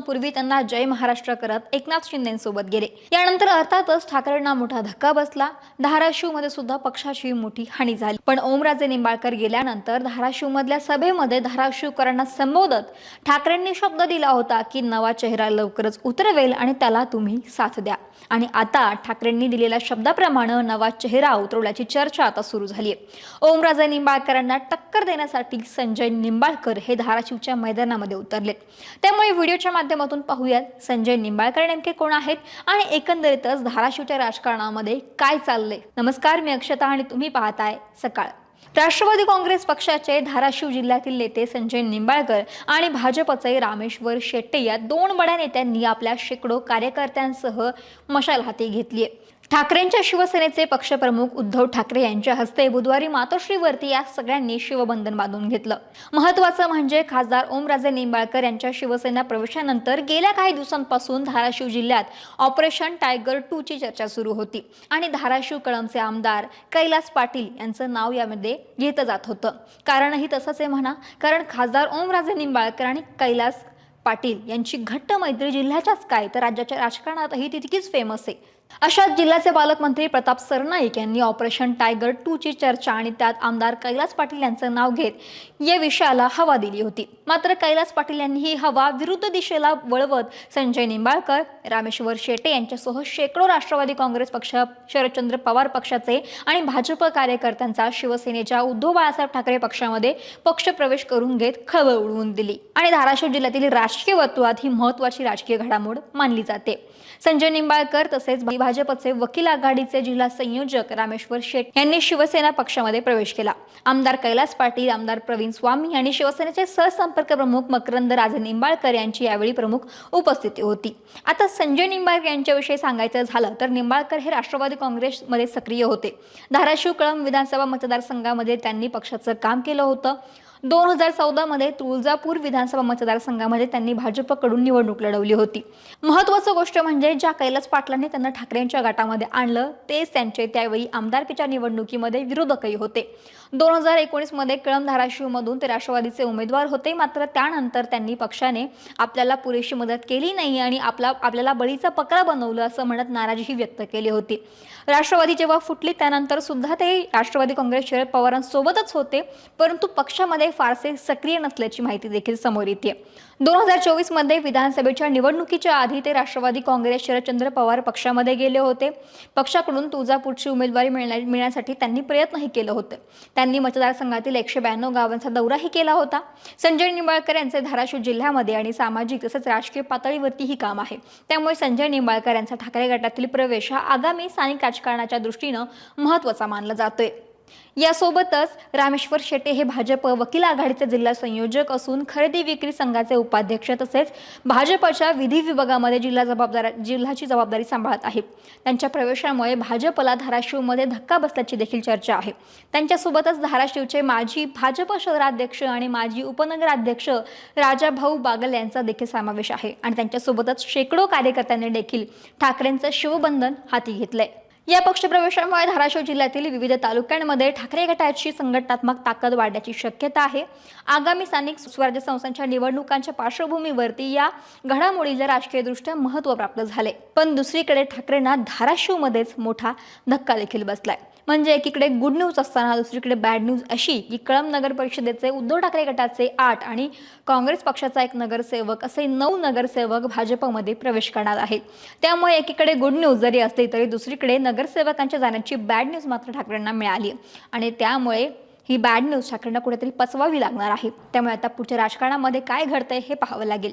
दिवसांपूर्वी त्यांना जय महाराष्ट्र करत एकनाथ शिंदेंसोबत गेले। यानंतर अर्थातच ठाकरेंना मोठा धक्का बसला। धाराशिवमध्ये सुद्धा पक्षाची मोठी हानी झाली। पण ओमराजे निंबाळकर गेल्यानंतर धाराशिवमधल्या सभेमध्ये धाराशिवकरांना संबोधत ठाकरेंनी शब्द दिला होता की नवा चेहरा लवकरच उतरवेल आणि त्याला तुम्ही साथ द्या। आणि आता ठाकरेंनी दिलेल्या शब्दाप्रमाणे नवा चेहरा उतरवल्याची चर्चा आता सुरू झाली आहे। ओमराजे निंबाळकरांना टक्कर देण्यासाठी संजय निंबाळकर हे धाराशिवच्या मैदानामध्ये उतरले। त्यामुळे व्हिडिओच्या माध्यमातून पाहूयात संजय निंबाळकर नेमके कोण आहेत आणि एकंदरीतच धाराशिवच्या राजकारणामध्ये काय चाललंय। नमस्कार, मी अक्षता आणि तुम्ही पाहताय सकाळ। राष्ट्रवादी काँग्रेस पक्षाचे धाराशिव जिल्ह्यातील नेते संजय निंबाळकर आणि भाजपचे रामेश्वर शेट्टे या दोन बड्या नेत्यांनी आपल्या शेकडो कार्यकर्त्यांसह मशाल हाती घेतली आहे। ठाकरेंच्या शिवसेनेचे पक्षप्रमुख उद्धव ठाकरे यांच्या हस्ते बुधवारी मातोश्रीवरती या सगळ्यांनी शिवबंधन बांधून घेतलं। महत्त्वाचं म्हणजे खासदार ओमराजे निंबाळकर यांच्या शिवसेना प्रवेशानंतर गेल्या काही दिवसांपासून धाराशिव जिल्ह्यात ऑपरेशन टायगर 2 ची चर्चा सुरू होती आणि धाराशिव कळमचे आमदार कैलास पाटील यांचं नाव यामध्ये घेतलं जात होतं। कारणही तसंच आहे म्हणा, कारण खासदार ओमराजे निंबाळकर आणि कैलास पाटील यांची घट्ट मैत्री जिल्ह्याच्याच काय तर राज्याच्या राजकारणातही तितकीच फेमस आहे। अशात जिल्ह्याचे पालकमंत्री प्रताप सरनाईक यांनी ऑपरेशन टायगर 2 ची चर्चा आणि त्यात आमदार कैलास पाटील यांचं नाव घेत या विषयाला हवा दिली होती। मात्र कैलास पाटील यांनी ही हवा विरुद्ध दिशेला वळवत संजय निंबाळकर, रामेश्वर शेट्टे यांच्यासह शेकडो राष्ट्रवादी काँग्रेस पक्ष, शरदचंद्र पवार पक्षाचे आणि भाजप कार्यकर्त्यांचा शिवसेनेच्या उद्धव बाळासाहेब ठाकरे पक्षामध्ये पक्षप्रवेश करून घेत खळबळ उडवून दिली आणि धाराशिव जिल्ह्यातील राजकीय वर्तुळात ही महत्त्वाची राजकीय घडामोड मानली जाते। संजय निंबाळकर तसेच भाजपचे वकील आघाडीचे जिल्हा संयोजक रामेश्वर शेट्टे यांनी शिवसेना पक्षामध्ये प्रवेश केला। आमदार कैलास पाटील, आमदार प्रवीण स्वामी आणि शिवसेनेचे सहसंपर्क प्रमुख मकरंद राजे निंबाळकर यांची यावेळी प्रमुख उपस्थिती होती। आता संजय निंबाळकर यांच्याविषयी सांगायचं झालं तर निंबाळकर हे राष्ट्रवादी काँग्रेसमध्ये सक्रिय होते। धाराशिव कळंब विधानसभा मतदारसंघामध्ये त्यांनी पक्षाचं काम केलं होतं। 2014 मध्ये तुळजापूर विधानसभा मतदारसंघामध्ये त्यांनी भाजपकडून निवडणूक लढवली होती। महत्त्वाची गोष्ट म्हणजे ज्या कैलास पाटलांनी त्यांना ठाकरेंच्या गटामध्ये आणलं तेच त्यांचे त्यावेळी आमदारकीच्या निवडणुकीमध्ये विरोधकही होते। 2019 मध्ये कळंब धाराशिवमधून ते राष्ट्रवादीचे उमेदवार होते। मात्र त्यानंतर त्यांनी पक्षाने आपल्याला पुरेशी मदत केली नाही आणि आपल्याला बळीचा पकडा बनवलं असं म्हणत नाराजीही व्यक्त केली होती। राष्ट्रवादी जेव्हा फुटली त्यानंतर सुद्धा ते राष्ट्रवादी काँग्रेस शरद पवारांसोबतच होते, परंतु पक्षामध्ये फारसे सक्रिय नसल्याची माहिती देखील समोर येते। 2024 मध्ये विधानसभेच्या निवडणुकीच्या आधी ते राष्ट्रवादी काँग्रेस शरदचंद्र पवार पक्षामध्ये गेले होते। पक्षाकडून तुळजापूरची उमेदवारी मिळण्यासाठी त्यांनी प्रयत्नही केले होते। त्यांनी मतदारसंघातील 192 गावांचा दौराही केला होता। संजय निंबाळकर यांचे धाराशिव जिल्ह्यामध्ये आणि सामाजिक तसेच राजकीय पातळीवरतीही काम आहे। त्यामुळे संजय निंबाळकर यांचा ठाकरे गटातील प्रवेश हा आगामी स्थानिक राजकारणाच्या दृष्टीने महत्त्वाचा मानला जातोय। यासोबतच रामेश्वर शेट्टे हे भाजप वकील आघाडीचे जिल्हा संयोजक असून खरेदी विक्री संघाचे उपाध्यक्ष तसेच भाजपच्या विधी विभागामध्ये जिल्ह्याची जबाबदारी सांभाळत आहेत। त्यांच्या प्रवेशामुळे भाजपला धाराशिवमध्ये धक्का बसल्याची देखील चर्चा आहे। त्यांच्यासोबतच धाराशिवचे माजी भाजप शहराध्यक्ष आणि माजी उपनगराध्यक्ष राजाभाऊ बागल यांचा देखील समावेश आहे आणि त्यांच्यासोबतच शेकडो कार्यकर्त्यांनी देखील ठाकरेंचं शिवबंधन हाती घेतलंय। या पक्षप्रवेशामुळे धाराशिव जिल्ह्यातील विविध तालुक्यांमध्ये ठाकरे गटाची संघटनात्मक ताकद वाढण्याची शक्यता आहे। आगामी स्थानिक स्वराज्य संस्थांच्या निवडणुकांच्या पार्श्वभूमीवरती या घडामोडीला राजकीयदृष्ट्या महत्त्व प्राप्त झाले। पण दुसरीकडे ठाकरेंना धाराशिवमध्येच मोठा धक्का देखील बसलाय। म्हणजे एकीकडे गुड न्यूज असताना दुसरीकडे बॅड न्यूज अशी की कळंब नगर परिषदेचे उद्धव ठाकरे गटाचे 8 आणि काँग्रेस पक्षाचा 1 नगरसेवक असे 9 नगरसेवक भाजपमध्ये प्रवेश करणार आहेत। त्यामुळे एकीकडे गुड न्यूज जरी असली तरी दुसरीकडे नगरसेवकांच्या जाण्याची बॅड न्यूज मात्र ठाकरेंना मिळाली आणि त्यामुळे ही बॅड न्यूज ठाकरेंना कुठेतरी पचवावी लागणार आहे। त्यामुळे आता पुढच्या राजकारणामध्ये काय घडतंय हे पाहावं लागेल।